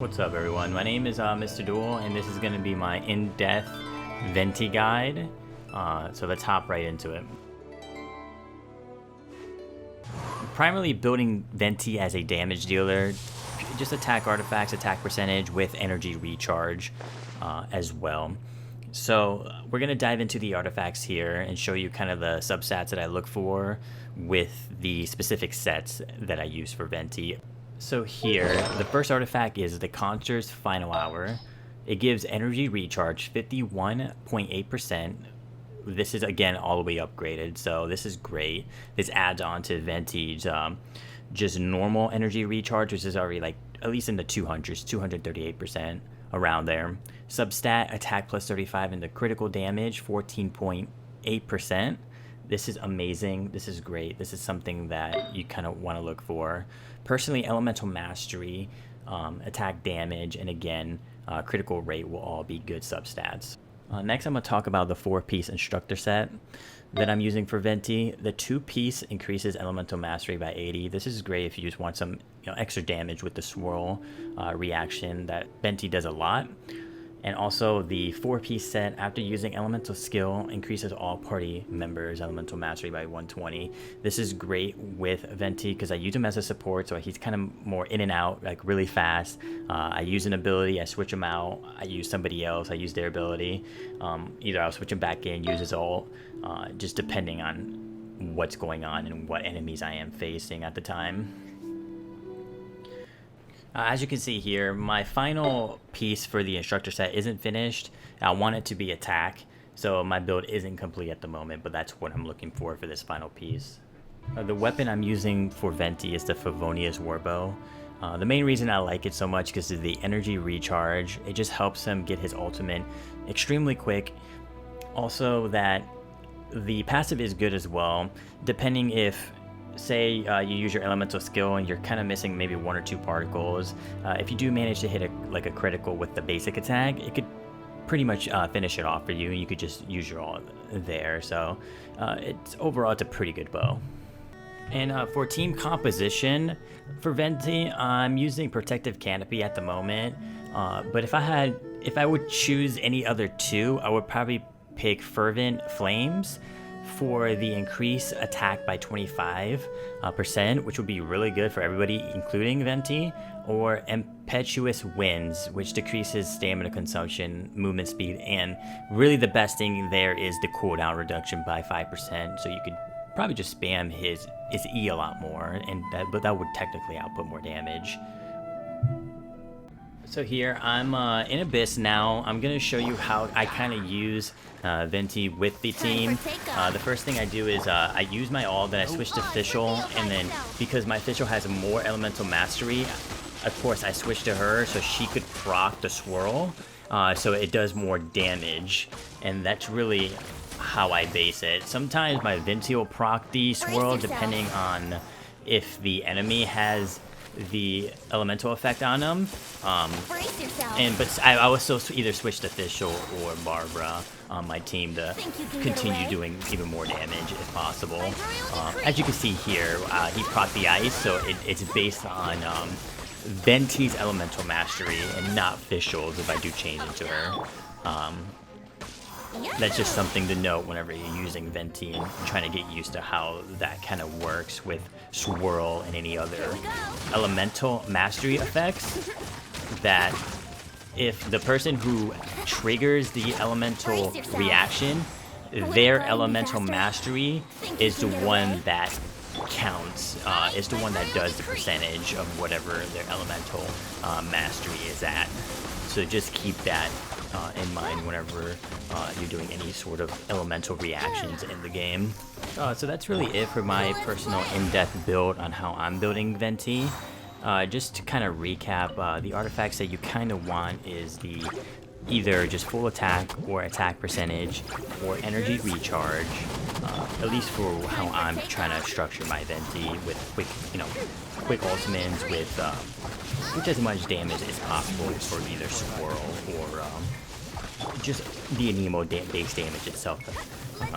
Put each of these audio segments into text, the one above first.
What's up everyone, my name is Mr. Duel and this is going to be my in-depth Venti guide, so let's hop right into it. Primarily building Venti as a damage dealer, just attack artifacts, attack percentage with energy recharge as well. So we're going to dive into the artifacts here and show you kind of the substats that I look for with the specific sets that I use for Venti. So here, the first artifact is the Conjure's Final Hour. It gives energy recharge 51.8%. This is, again, all the way upgraded, so this is great. This adds on to Venti's just normal energy recharge, which is already like at least in the 200s, 238%, around there. Substat, attack plus 35 and the critical damage, 14.8%. This is amazing. This is great. This is something that you kind of want to look for. Personally, elemental mastery, attack damage, and again, critical rate will all be good substats. Next, I'm going to talk about the 4-piece instructor set that I'm using for Venti. The 2-piece increases elemental mastery by 80. This is great if you just want some extra damage with the swirl reaction that Venti does a lot. And also the 4-piece set, after using elemental skill, increases all party members' elemental mastery by 120. This is great with Venti because I use him as a support, so he's kind of more in and out, like really fast. I use an ability, I switch him out, I use somebody else, I use their ability. Either I'll switch him back in, use his ult, just depending on what's going on and what enemies I am facing at the time. As you can see here, my final piece for the instructor set isn't finished. I want it to be attack, so my build isn't complete at the moment, but that's what I'm looking for this final piece. The weapon I'm using for Venti is the Favonius Warbow. The main reason I like it so much is because of the energy recharge. It just helps him get his ultimate extremely quick. Also, that the passive is good as well, depending if say you use your elemental skill and you're kind of missing maybe 1 or 2 particles. If you do manage to hit a critical with the basic attack, it could pretty much finish it off for you, and you could just use your ult there. So overall it's a pretty good bow. And for team composition for Venti, I'm using Protective Canopy at the moment, but if I would choose any other 2, I would probably pick Fervent Flames for the increased attack by 25%, which would be really good for everybody, including Venti, or Impetuous Winds, which decreases stamina consumption, movement speed, and really the best thing there is the cooldown reduction by 5%, so you could probably just spam his E a lot more, but that would technically output more damage. So here, I'm in Abyss now. I'm going to show you how I kind of use Venti with the team. The first thing I do is I use my ult, then I switch to Fischl, and then because my Fischl has more elemental mastery, of course I switch to her so she could proc the swirl, so it does more damage, and that's really how I base it. Sometimes my Venti will proc the swirl depending on if the enemy has the elemental effect on them, but I will still either switch to Fischl or Barbara on my team to continue doing even more damage if possible. As you can see here, he proc the ice, so it's based on Venti's elemental mastery and not Fischl's if I do change into her. That's just something to note whenever you're using Venti and trying to get used to how that kind of works with Swirl and any other elemental mastery effects. That if the person who triggers the elemental reaction, their elemental mastery is the one that counts, is the one that does the percentage of whatever their elemental mastery is at. So just keep that in mind whenever you're doing any sort of elemental reactions in the game. So that's really it for my personal in-depth build on how I'm building Venti. Just to kind of recap, the artifacts that you kind of want is the either just full attack or attack percentage or energy recharge, at least for how I'm trying to structure my Venti with quick ultimates with as much damage as possible for either Swirl or just the Anemo base damage itself.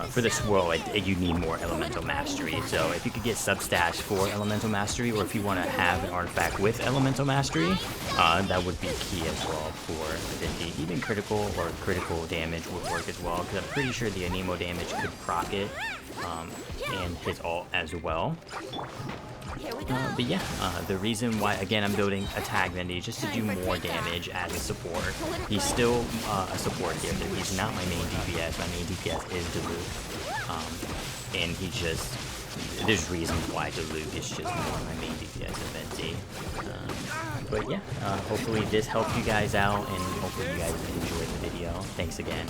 for the swirl, you need more elemental mastery. So if you could get substats for elemental mastery, or if you want to have an artifact with elemental mastery, that would be key as well for Venti. Even critical damage would work as well, because I'm pretty sure the Anemo damage could proc it, and his ult as well. But yeah, the reason why, again, I'm building attack Venti is just to do more damage as a support. He's still a support here, but he's not my main DPS. My main DPS is Diluc. And he just, there's reasons why Diluc is just more my main DPS than Venti. But yeah, hopefully this helped you guys out, and hopefully you guys enjoyed the video. Thanks again.